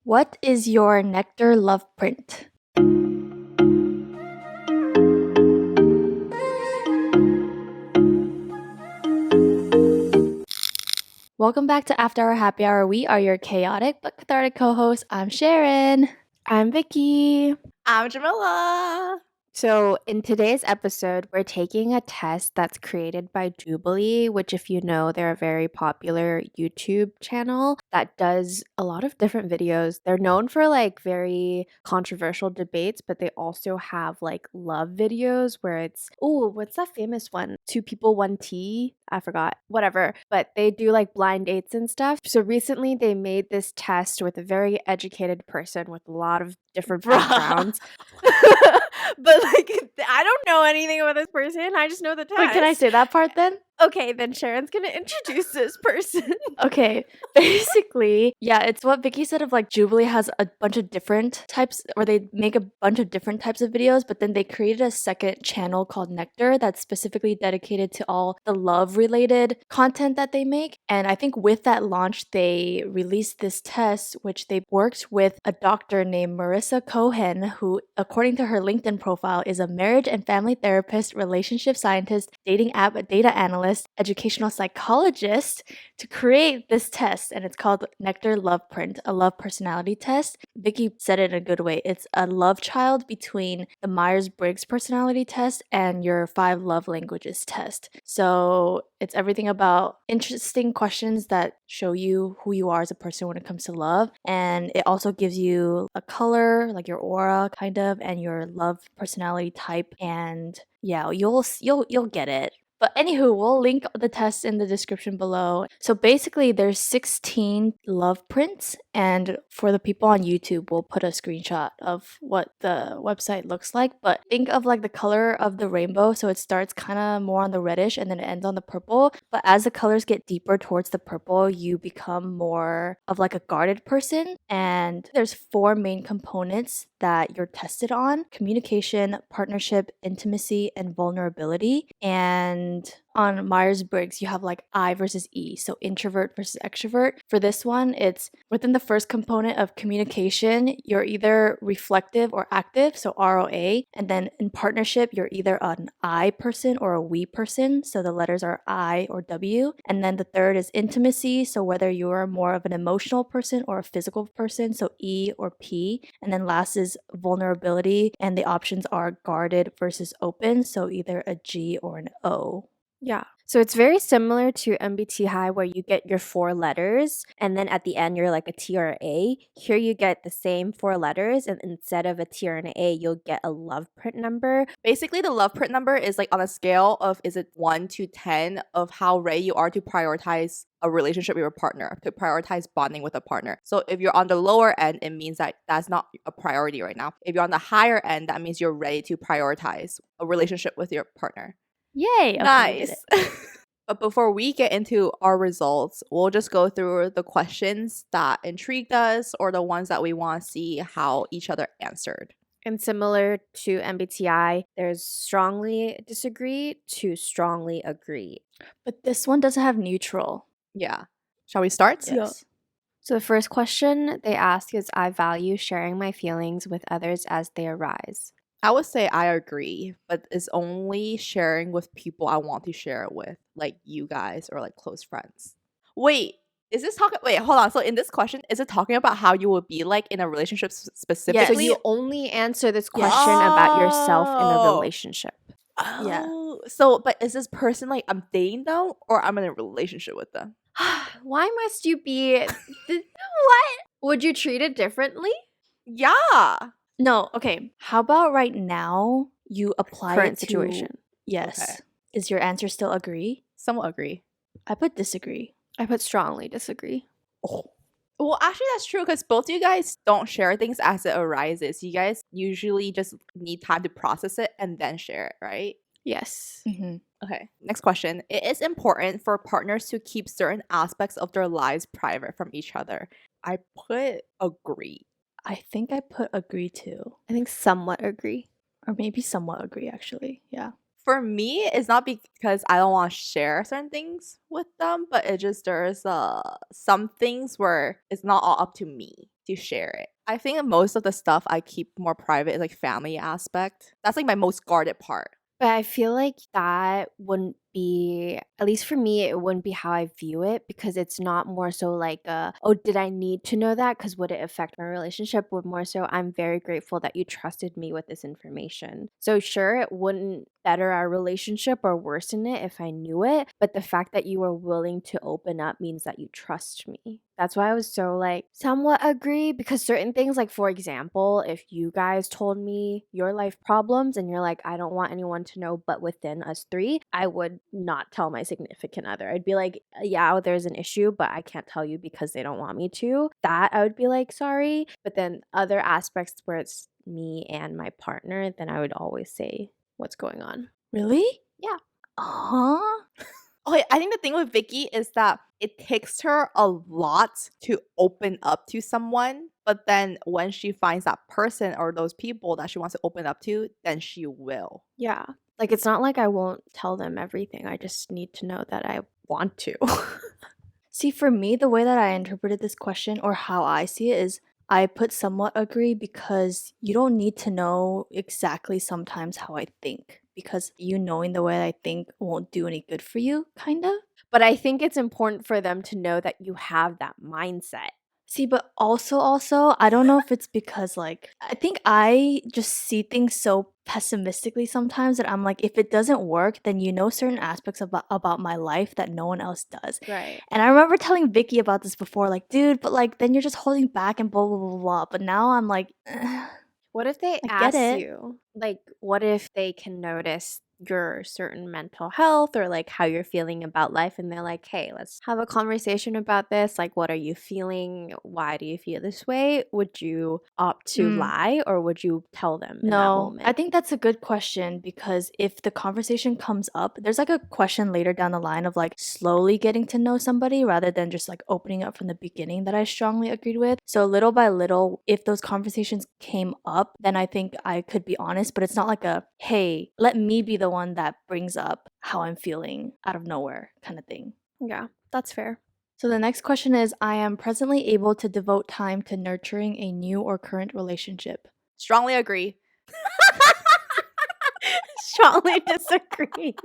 What is your Nectar Loveprint? Welcome back to After Our Happy Hour. We are your chaotic but cathartic co-hosts. I'm Sharon. I'm Vicky. I'm Jamila. So in today's episode, we're taking a test that's created by Jubilee, which if you know, they're a very popular YouTube channel that does a lot of different videos. They're known for like very controversial debates, but they also have like love videos where it's, oh, what's that famous one? Two people, one tea? I forgot. Whatever. But they do like blind dates and stuff. So recently they made this test with a very educated person with a lot of different backgrounds. But like, I don't know anything about this person. I just know the test. Wait, can I say that part then? Okay, then Sharon's gonna introduce this person. Okay, basically, yeah, it's what Vicky said of like Jubilee has a bunch of different types, or they make a bunch of different types of videos, but then they created a second channel called Nectar that's specifically dedicated to all the love related content that they make. And I think with that launch, they released this test, which they worked with a doctor named Marisa Cohen, who, according to her LinkedIn profile, is a marriage and family therapist, relationship scientist, dating app data analyst, educational psychologist, to create this test, and it's called Nectar Loveprint, a love personality test. Vicky said it in a good way. It's a love child between the Myers Briggs personality test and your 5 love languages test. So it's everything about interesting questions that show you who you are as a person when it comes to love, and it also gives you a color, like your aura kind of, and your love personality type, and yeah, you'll get it. But anywho, we'll link the test in the description below. So basically, there's 16 love prints, and for the people on YouTube, we'll put a screenshot of what the website looks like. But think of like the color of the rainbow. So it starts kind of more on the reddish, and then it ends on the purple. But as the colors get deeper towards the purple, you become more of like a guarded person. And there's 4 main components that you're tested on: communication, partnership, intimacy, and vulnerability. And on Myers Briggs, you have like I versus E, so introvert versus extrovert. For this one, it's within the first component of communication, you're either reflective or active, so ROA. And then in partnership, you're either an I person or a we person, so the letters are I or W. And then the third is intimacy, so whether you're more of an emotional person or a physical person, so E or P. And then last is vulnerability, and the options are guarded versus open, so either a G or an O. Yeah. So it's very similar to MBTI where you get your 4 letters and then at the end you're like a T or an A. Here you get the same 4 letters and instead of a T or an A, you'll get a love print number. Basically, the love print number is like on a scale of is it 1 to 10 of how ready you are to prioritize a relationship with your partner, to prioritize bonding with a partner. So if you're on the lower end, it means that that's not a priority right now. If you're on the higher end, that means you're ready to prioritize a relationship with your partner. Yay! Okay, nice. But before we get into our results, we'll just go through the questions that intrigued us or the ones that we want to see how each other answered. And similar to MBTI, there's strongly disagree to strongly agree. But this one doesn't have neutral. Yeah. Shall we start? Yes. Yeah. So the first question they ask is, I value sharing my feelings with others as they arise. I would say I agree, but it's only sharing with people I want to share it with, like you guys or like close friends. Wait, is this talking? Wait, hold on. So in this question, is it talking about how you would be like in a relationship specifically? Yeah, so you only answer this question about yourself in a relationship. Oh, yeah. So, but is this person like I'm dating them or I'm in a relationship with them? Why must you be? What? Would you treat it differently? Yeah. No, okay. How about right now you apply current it to situation? Yes. Okay. Is your answer still agree? Somewhat agree. I put disagree. I put strongly disagree. Oh. Well, actually, that's true because both of you guys don't share things as it arises. You guys usually just need time to process it and then share it, right? Yes. Mm-hmm. Okay, next question. It is important for partners to keep certain aspects of their lives private from each other. I put agree. I think I put agree too. I think somewhat agree. Or maybe somewhat agree, actually. Yeah. For me, it's not because I don't want to share certain things with them, but it just there's some things where it's not all up to me to share it. I think most of the stuff I keep more private is like family aspect. That's like my most guarded part. But I feel like that wouldn't be, at least for me, it wouldn't be how I view it because it's not more so like, oh, did I need to know that? Because would it affect my relationship? Would more so, I'm very grateful that you trusted me with this information. So, sure, it wouldn't better our relationship or worsen it if I knew it. But the fact that you were willing to open up means that you trust me. That's why I was so like somewhat agree because certain things, like for example, if you guys told me your life problems and you're like, I don't want anyone to know but within us three, I would not tell my significant other. I'd be like, yeah, there's an issue, but I can't tell you because they don't want me to. That I would be like, sorry. But then other aspects where it's me and my partner, then I would always say what's going on. Really? Yeah. Huh? Okay, I think the thing with Vicky is that it takes her a lot to open up to someone, but then when she finds that person or those people that she wants to open up to, then she will. Yeah. Like it's not like I won't tell them everything. I just need to know that I want to. See, for me, the way that I interpreted this question or how I see it is I put somewhat agree because you don't need to know exactly sometimes how I think because you knowing the way I think won't do any good for you, kind of. But I think it's important for them to know that you have that mindset. See, but also, I don't know if it's because, like, I think I just see things so pessimistically sometimes that I'm like, if it doesn't work, then you know certain aspects about my life that no one else does. Right. And I remember telling Vicky about this before, like, dude, but like, then you're just holding back and blah blah blah blah. But now I'm like, What if they I get ask it. you, like, what if they can notice your certain mental health or like how you're feeling about life and they're like, hey, let's have a conversation about this. Like, what are you feeling? Why do you feel this way? Would you opt to Mm. lie or would you tell them in that No, moment? I think that's a good question because if the conversation comes up, there's like a question later down the line of like slowly getting to know somebody rather than just like opening up from the beginning that I strongly agreed with. So little by little, if those conversations came up, then I think I could be honest, but it's not like a, hey, let me be the one that brings up how I'm feeling out of nowhere kind of thing. Yeah, that's fair. So the next question is I am presently able to devote time to nurturing a new or current relationship. Strongly agree. Strongly disagree.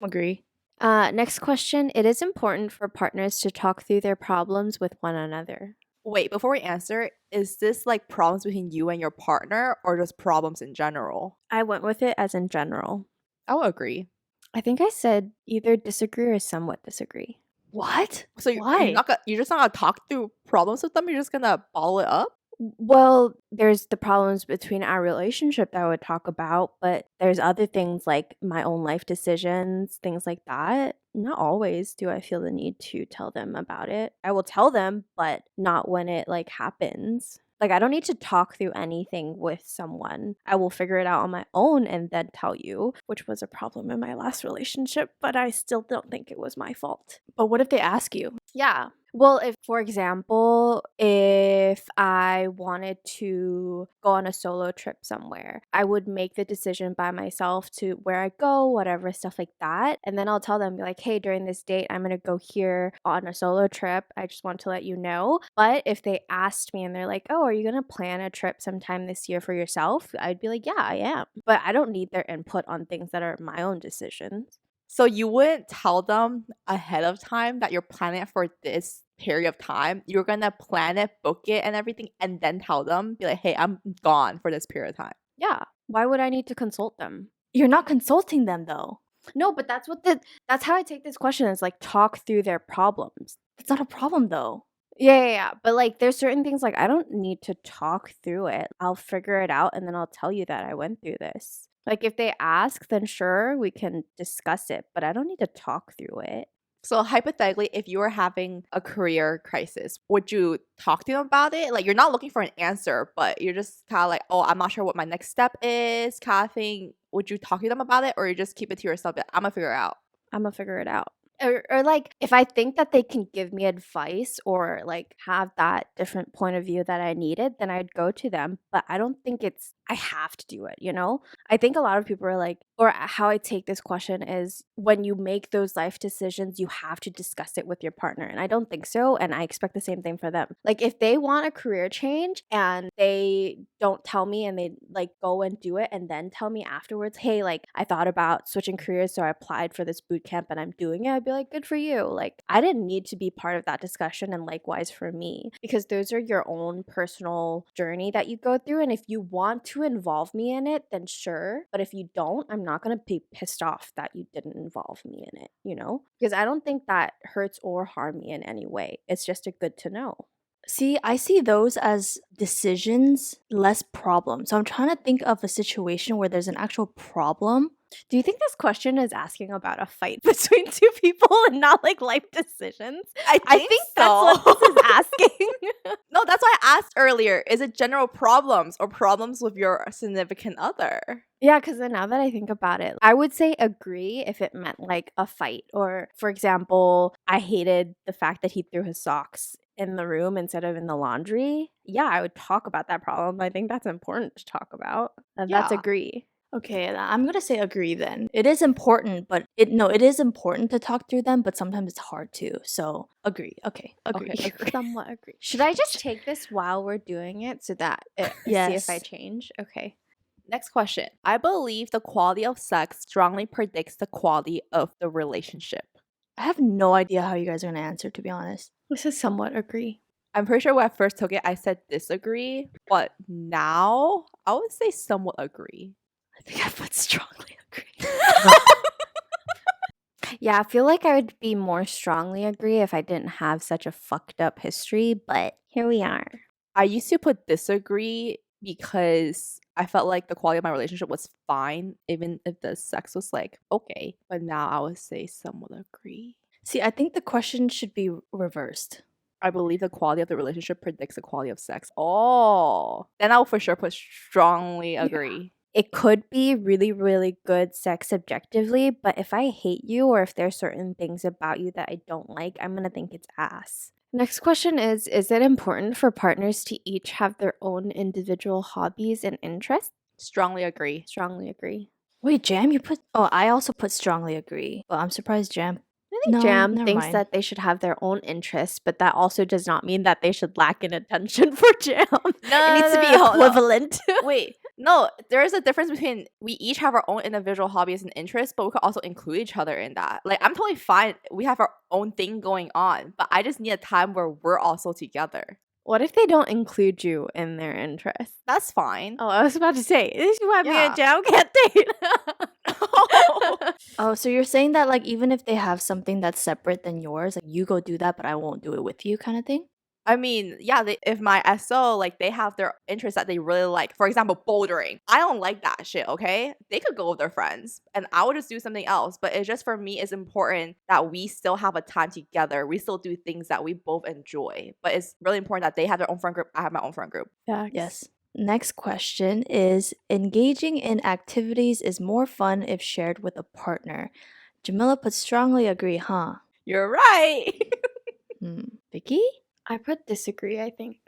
Agree. Next question. It is important for partners to talk through their problems with one another. Wait, before we answer, is this like problems between you and your partner or just problems in general? I went with it as in general. I would agree. I think I said either disagree or somewhat disagree. What? So Why? you're just not gonna talk through problems with them. You're just gonna bottle it up. Well, there's the problems between our relationship that I would talk about, but there's other things like my own life decisions, things like that. Not always do I feel the need to tell them about it. I will tell them, but not when it like happens. Like I don't need to talk through anything with someone. I will figure it out on my own and then tell you, which was a problem in my last relationship, but I still don't think it was my fault. But what if they ask you? Yeah. Well, if, for example, if I wanted to go on a solo trip somewhere, I would make the decision by myself to where I go, whatever, stuff like that. And then I'll tell them, be like, hey, during this date, I'm going to go here on a solo trip. I just want to let you know. But if they asked me and they're like, oh, are you going to plan a trip sometime this year for yourself? I'd be like, yeah, I am. But I don't need their input on things that are my own decisions. So you wouldn't tell them ahead of time that you're planning it for this period of time. You're gonna plan it, book it, and everything, and then tell them, be like, "Hey, I'm gone for this period of time." Yeah. Why would I need to consult them? You're not consulting them though. No, but that's how I take this question is like talk through their problems. That's not a problem though. Yeah. But like there's certain things like I don't need to talk through it. I'll figure it out and then I'll tell you that I went through this. Like if they ask, then sure, we can discuss it, but I don't need to talk through it. So hypothetically, if you were having a career crisis, would you talk to them about it? Like you're not looking for an answer, but you're just kind of like, "Oh, I'm not sure what my next step is," kind of thing. Would you talk to them about it, or you just keep it to yourself? I'm gonna figure it out. I'm gonna figure it out. Or like if I think that they can give me advice or like have that different point of view that I needed, then I'd go to them. But I don't think it's I have to do it, you know? I think a lot of people are like, or how I take this question is when you make those life decisions, you have to discuss it with your partner. And I don't think so. And I expect the same thing for them. Like if they want a career change and they don't tell me and they like go and do it and then tell me afterwards, hey, like I thought about switching careers, so I applied for this boot camp and I'm doing it, I'd be like, good for you. Like I didn't need to be part of that discussion, and likewise for me, because those are your own personal journey that you go through. And if you want to involve me in it, then sure. But if you don't, I'm not going to be pissed off that you didn't involve me in it, you know? Because I don't think that hurts or harm me in any way. It's just a good to know. See, I see those as decisions, less problems. So I'm trying to think of a situation where there's an actual problem. Do you think this question is asking about a fight between two people and not like life decisions? I think so. that's what this is asking. No, that's why I asked earlier. Is it general problems or problems with your significant other? Yeah, because then now that I think about it, I would say agree if it meant like a fight. Or, for example, I hated the fact that he threw his socks in the room instead of in the laundry. Yeah, I would talk about that problem. I think that's important to talk about. And that's Yeah. agree. Okay, I'm gonna say agree then. It is important, but it is important to talk through them, but sometimes it's hard to. So agree. Okay, agree. Okay, somewhat agree. Should I just take this while we're doing it so that see if I Yes. change? Okay. Next question. I believe the quality of sex strongly predicts the quality of the relationship. I have no idea how you guys are gonna answer, to be honest. This is somewhat agree. I'm pretty sure when I first took it, I said disagree, but now I would say somewhat agree. I think I would strongly agree. Yeah, I feel like I would be more strongly agree if I didn't have such a fucked up history, but here we are. I used to put disagree because I felt like the quality of my relationship was fine, even if the sex was like okay. But now I would say somewhat agree. See, I think the question should be reversed. I believe the quality of the relationship predicts the quality of sex. Oh, then I'll for sure put strongly agree. It could be really, really good sex subjectively, but if I hate you or if there's certain things about you that I don't like, I'm going to think it's ass. Next question is it important for partners to each have their own individual hobbies and interests? Strongly agree. Strongly agree. Wait, Jam, you put. Oh, I also put strongly agree. But I'm surprised Jam. I think No, Jam never thinks mind. that they should have their own interests, but that also does not mean that they should lack in attention for Jam. It needs to be equivalent. Wait, no, there is a difference between we each have our own individual hobbies and interests, but we could also include each other in that. Like, I'm totally fine. We have our own thing going on, but I just need a time where we're also together. What if they don't include you in their interests? That's fine. Oh, I was about to say, this is why me Yeah. and Jam can't date. Oh, so you're saying that like even if they have something that's separate than yours, like you go do that, but I won't do it with you, kind of thing? I mean, yeah, if my SO, like, they have their interests that they really like, for example, bouldering. I don't like that shit, okay? They could go with their friends, and I would just do something else. But it's just for me, it's important that we still have a time together. We still do things that we both enjoy. But it's really important that they have their own friend group, I have my own friend group. Yes. Next question is engaging in activities is more fun if shared with a partner. Jamila put strongly agree, huh? You're right. Vicky? I put disagree, I think.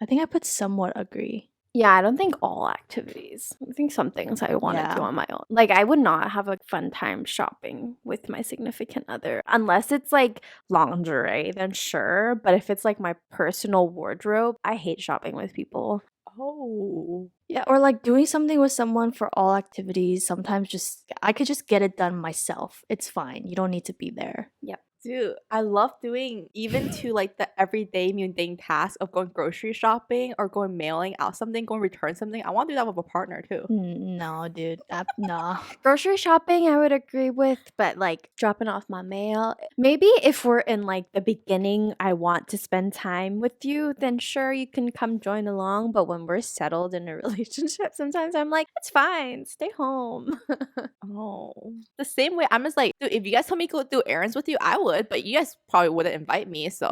I think I put somewhat agree. Yeah, I don't think all activities. I think some things I want to Yeah. do on my own. Like, I would not have a fun time shopping with my significant other. Unless it's like lingerie, then sure. But if it's like my personal wardrobe, I hate shopping with people. Oh. Yeah, or like doing something with someone for all activities. Sometimes I could just get it done myself. It's fine. You don't need to be there. Dude, I love doing even to like the everyday mundane task of going grocery shopping or going mailing out something, going return something. I want to do that with a partner too. No, dude. Nah. Grocery shopping, I would agree with, but like dropping off my mail. Maybe if we're in like the beginning, I want to spend time with you, then sure, you can come join along. But when we're settled in a relationship, sometimes I'm like, it's fine, stay home. Oh. The same way I'm just like, dude, if you guys told me to go do errands with you, I would, but you guys probably wouldn't invite me, so.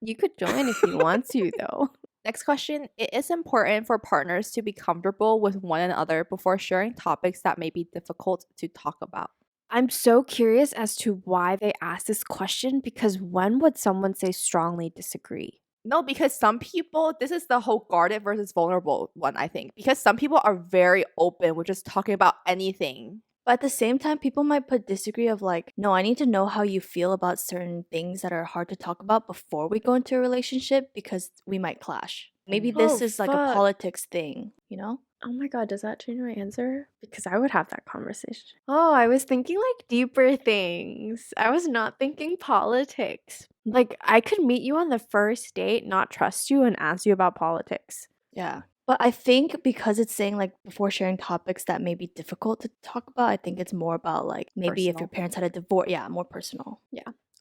You could join if you want to, though. Next question. It is important for partners to be comfortable with one another before sharing topics that may be difficult to talk about. I'm so curious as to why they asked this question because when would someone say strongly disagree? No, because some people, this is the whole guarded versus vulnerable one, I think. Because some people are very open with just talking about anything. But at the same time, people might put disagree of like, no, I need to know how you feel about certain things that are hard to talk about before we go into a relationship because we might clash. Maybe this Oh, is like a fuck. politics thing, you know? Oh my god, does that change my answer? Because I would have that conversation. Oh, I was thinking like deeper things. I was not thinking politics. Like, I could meet you on the first date, not trust you, and ask you about politics. Yeah. But I think because it's saying like before sharing topics that may be difficult to talk about, I think it's more about like maybe if your Personal. parents had a divorce, yeah, more personal.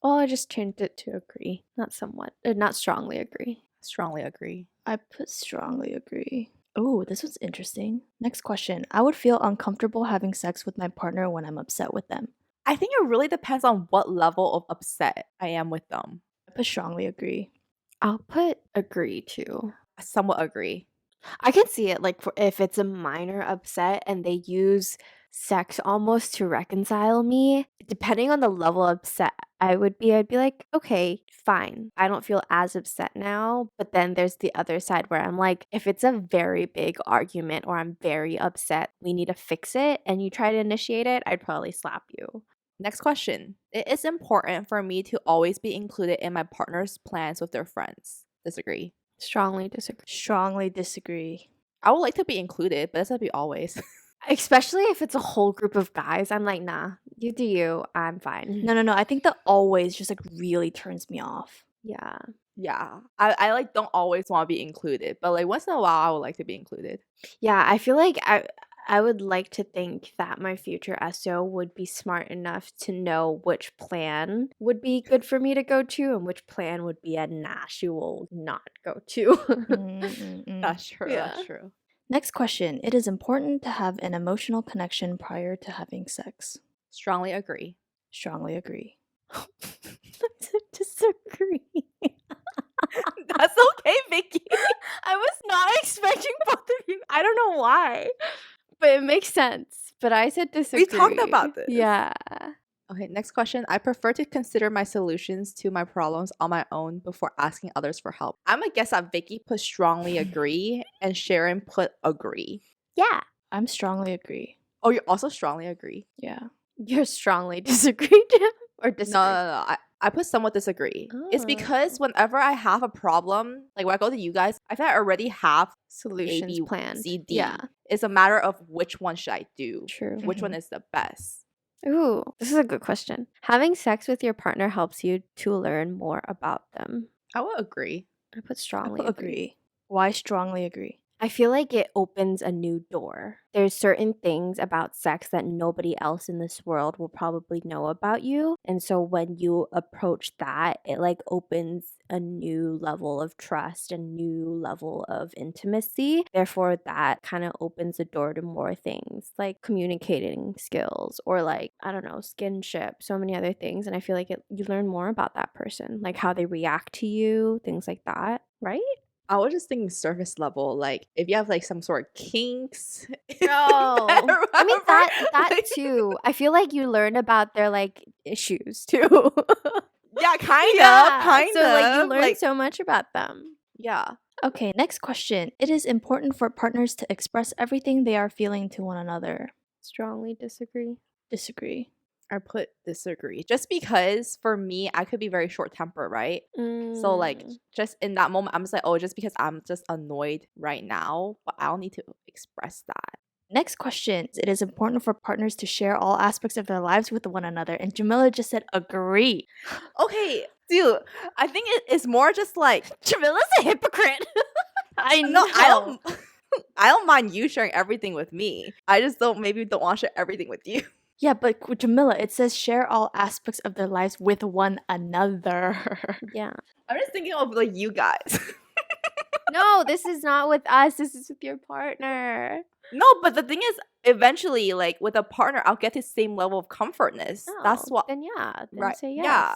Oh, I just changed it to agree, not somewhat, not strongly agree. Strongly agree. I put strongly agree. Oh, this was interesting. Next question. I would feel uncomfortable having sex with my partner when I'm upset with them. I think it really depends on what level of upset I am with them. I put strongly agree. I'll put agree too. I somewhat agree. I can see it like if it's a minor upset and they use sex almost to reconcile me, depending on the level of upset I'd be like, okay, fine. I don't feel as upset now. But then there's the other side where I'm like, if it's a very big argument or I'm very upset, we need to fix it, and you try to initiate it, I'd probably slap you. Next question. It is important for me to always be included in my partner's plans with their friends. Disagree. Strongly disagree. Strongly disagree. I would like to be included, but it doesn't be always. Especially if it's a whole group of guys. I'm like, nah, you do you. I'm fine. No. I think that always just like really turns me off. Yeah. Yeah. I like don't always want to be included, but like once in a while I would like to be included. Yeah, I feel like I would like to think that my future SO would be smart enough to know which plan would be good for me to go to and which plan would be a nah, she will not go to. That's true. Yeah. That's true. Next question. It is important to have an emotional connection prior to having sex. Strongly agree. Strongly agree. I disagree. That's okay, Vicky. I was not expecting both of you. I don't know why, but it makes sense. But I said disagree. We talked about this. Yeah. Okay, next question. I prefer to consider my solutions to my problems on my own before asking others for help. I'm gonna guess that Vicky put strongly agree and Sharon put agree. Yeah. I'm strongly agree. Oh, you also strongly agree? Yeah. You're strongly disagree, Tim? Or disagree? No. I put somewhat disagree. It's because whenever I have a problem, like when I go to you guys, I feel like I already have Solutions A, B, planned. C, D. Yeah. It's a matter of which one should I do. True. Which one is the best? Ooh, this is a good question. Having sex with your partner helps you to learn more about them. I would agree. I put I strongly put agree. Why strongly agree? I feel like it opens a new door. There's certain things about sex that nobody else in this world will probably know about you. And so when you approach that, it like opens a new level of trust, a new level of intimacy. Therefore, that kind of opens the door to more things like communicating skills or like, I don't know, skinship, so many other things. And I feel like you learn more about that person, like how they react to you, things like that, right? I was just thinking surface level, like if you have like some sort of kinks. No, I mean that like, too. I feel like you learn about their like issues too. Yeah, kind Yeah, of. so like you learn so much about them. Yeah. Okay, next question. It is important for partners to express everything they are feeling to one another. Strongly disagree. Disagree. I put disagree. Just because for me, I could be very short tempered, right? So like just in that moment, I'm just like, oh, just because I'm just annoyed right now, but I don't need to express that. Next question. It is important for partners to share all aspects of their lives with one another. And Jamila just said agree. Okay, dude, I think it is more just like Jamila's a hypocrite. I no, I don't I don't mind you sharing everything with me. I just don't want to share everything with you. Yeah, but with Jamila, it says share all aspects of their lives with one another. Yeah. I'm just thinking of like you guys. No, this is not with us. This is with your partner. No, but the thing is, eventually, like with a partner, I'll get the same level of comfortness. That's what. Then yeah. Then Right, say yes. yeah.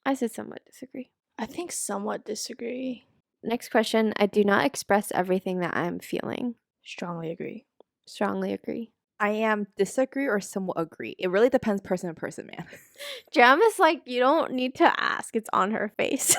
I said somewhat disagree. I think somewhat disagree. Next question. I do not express everything that I'm feeling. Strongly agree. Strongly agree. I am disagree or somewhat agree. It really depends person to person, man. Jam is like, you don't need to ask. It's on her face.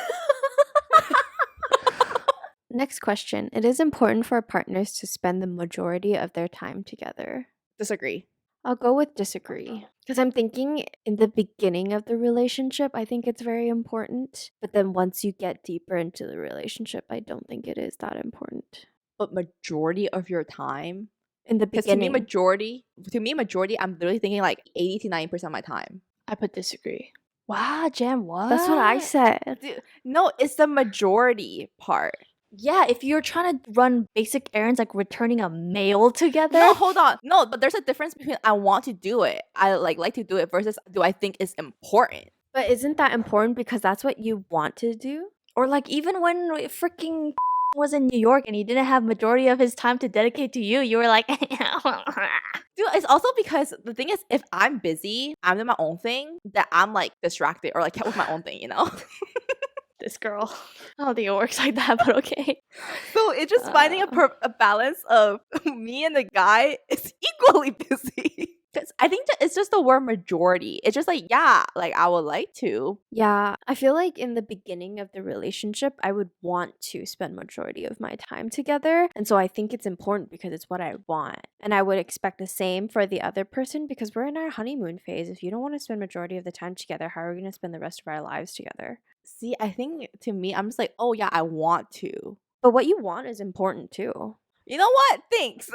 Next question. It is important for partners to spend the majority of their time together. Disagree. I'll go with disagree. Because I'm thinking in the beginning of the relationship, I think it's very important. But then once you get deeper into the relationship, I don't think it is that important. But majority of your time, In the because to me, beginning. majority, I'm literally thinking like 80 to 90% of my time. I put disagree. Wow, Jam, what? That's what I said. Dude, no, it's the majority part. Yeah, if you're trying to run basic errands like returning a mail together. No, hold on. No, but there's a difference between I want to do it, I like to do it, versus do I think it's important. But isn't that important because that's what you want to do? Or like even when freaking was in New York and he didn't have majority of his time to dedicate to you, you were like, Dude, it's also because the thing is, if I'm busy, I'm doing my own thing, that I'm like distracted or like kept with my own thing, you know? this girl. I don't think it works like that, but okay. So it's just finding a balance of me and the guy is equally busy. Because I think that it's just the word majority. It's just like, yeah, like I would like to. Yeah, I feel like in the beginning of the relationship, I would want to spend majority of my time together. And so I think it's important because it's what I want. And I would expect the same for the other person because we're in our honeymoon phase. If you don't want to spend majority of the time together, how are we going to spend the rest of our lives together? See, I think to me, I'm just like, oh yeah, I want to. But what you want is important too. You know what? Thanks.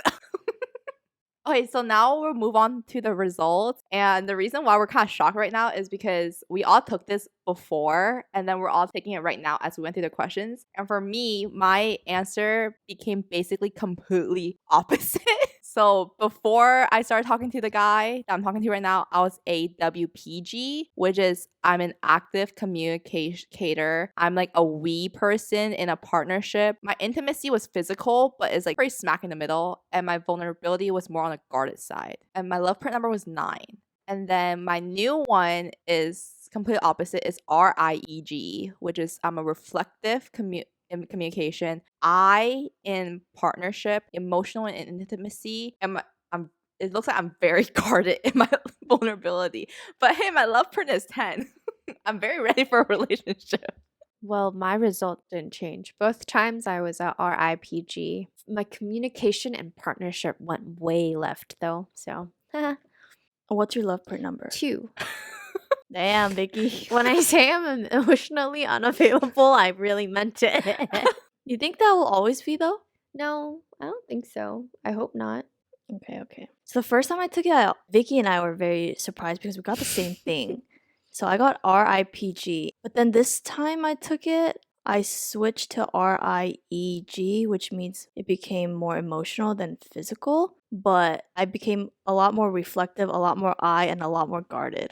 Okay, so now we'll move on to the results. And the reason why we're kind of shocked right now is because we all took this before and then we're all taking it right now as we went through the questions. And for me, my answer became basically completely opposite. So before I started talking to the guy that I'm talking to right now, I was a WPG, which is I'm an active communicator. I'm like a we person in a partnership. My intimacy was physical, but it's like pretty smack in the middle. And my vulnerability was more on the guarded side. And my love print number was 9. And then my new one is completely opposite, is RIEG, which is I'm a reflective in communication. I in partnership, emotional and intimacy, and it looks like I'm very guarded in my vulnerability. But hey, my love print is 10. I'm very ready for a relationship. Well, my result didn't change. Both times I was at RIPG. My communication and partnership went way left though. So, What's your love print number? 2. Damn, Vicky. When I say I'm emotionally unavailable, I really meant it. You think that will always be though? No, I don't think so. I hope not. Okay. So the first time I took it, Vicky and I were very surprised because we got the same thing. So I got RIPG. But then this time I took it, I switched to RIEG, which means it became more emotional than physical. But I became a lot more reflective, a lot more I, and a lot more guarded.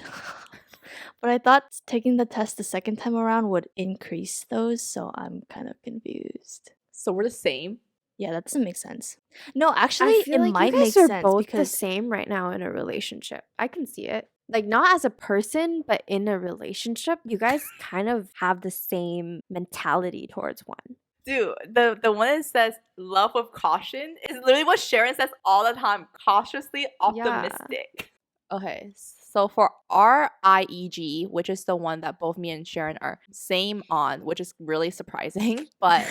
But I thought taking the test the second time around would increase those, so I'm kind of confused. So we're the same. Yeah, that doesn't make sense. No, actually, I feel it like might you guys make are sense both the because same right now in a relationship. I can see it. Like not as a person, but in a relationship, you guys kind of have the same mentality towards one. Dude, the one that says love with caution is literally what Sharon says all the time. Cautiously optimistic. Okay, so for RIEG, which is the one that both me and Sharon are same on, which is really surprising, but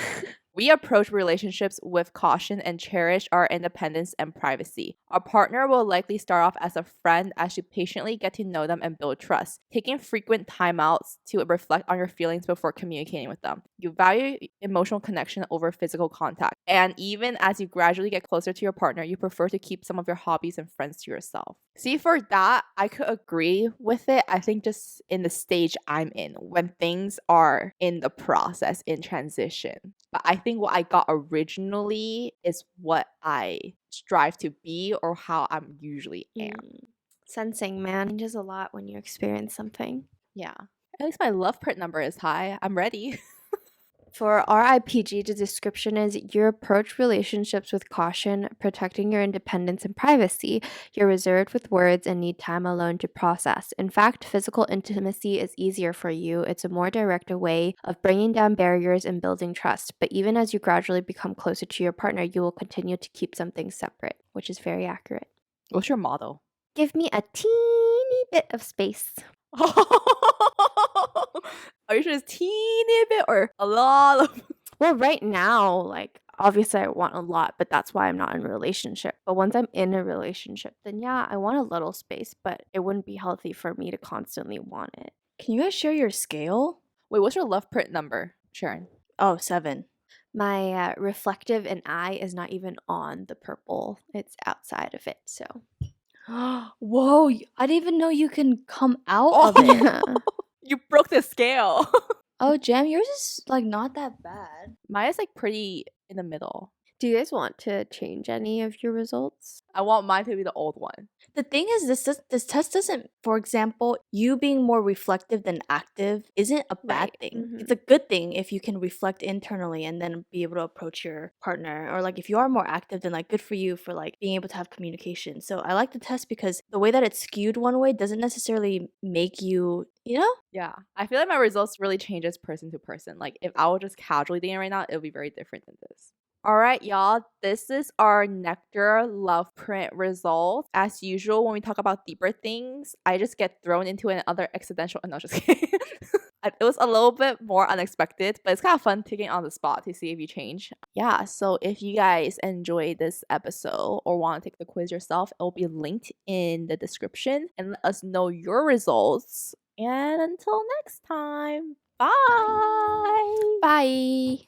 we approach relationships with caution and cherish our independence and privacy. Our partner will likely start off as a friend as you patiently get to know them and build trust, taking frequent timeouts to reflect on your feelings before communicating with them. You value emotional connection over physical contact. And even as you gradually get closer to your partner, you prefer to keep some of your hobbies and friends to yourself. See, for that, I could agree with it. I think just in the stage I'm in, when things are in the process, in transition. But I think what I got originally is what I strive to be or how I'm usually am. Sensing, man, changes a lot when you experience something. Yeah. At least my love print number is high. I'm ready. For RIPG, the description is you approach relationships with caution, protecting your independence and privacy. You're reserved with words and need time alone to process. In fact, physical intimacy is easier for you. It's a more direct way of bringing down barriers and building trust. But even as you gradually become closer to your partner, you will continue to keep some things separate, which is very accurate. What's your motto? Give me a teeny bit of space. Are you sure it's teeny bit or a lot of? Well, right now, like, obviously I want a lot, but that's why I'm not in a relationship. But once I'm in a relationship, then yeah, I want a little space, but it wouldn't be healthy for me to constantly want it. Can you guys share your scale? Wait, what's your love print number, Sharon? Oh, 7. My reflective and I is not even on the purple. It's outside of it, so. Whoa, I didn't even know you can come out Oh. of it. Yeah. You broke the scale. Oh, Jam, yours is like not that bad. Mine is like pretty in the middle. Do you guys want to change any of your results? I want mine to be the old one. The thing is, this test doesn't, for example, you being more reflective than active isn't a bad Right, thing. mhm. It's a good thing if you can reflect internally and then be able to approach your partner. Or like if you are more active, then like good for you for like being able to have communication. So I like the test because the way that it's skewed one way doesn't necessarily make you, you know? Yeah. I feel like my results really changes person to person. Like if I was just casually dating right now, it would be very different than this. All right, y'all. This is our Nectar Loveprint results. As usual, when we talk about deeper things, I just get thrown into another accidental. No, just kidding. It was a little bit more unexpected, but it's kind of fun taking on the spot to see if you change. Yeah, so if you guys enjoyed this episode or want to take the quiz yourself, it will be linked in the description and let us know your results. And until next time, bye. Bye.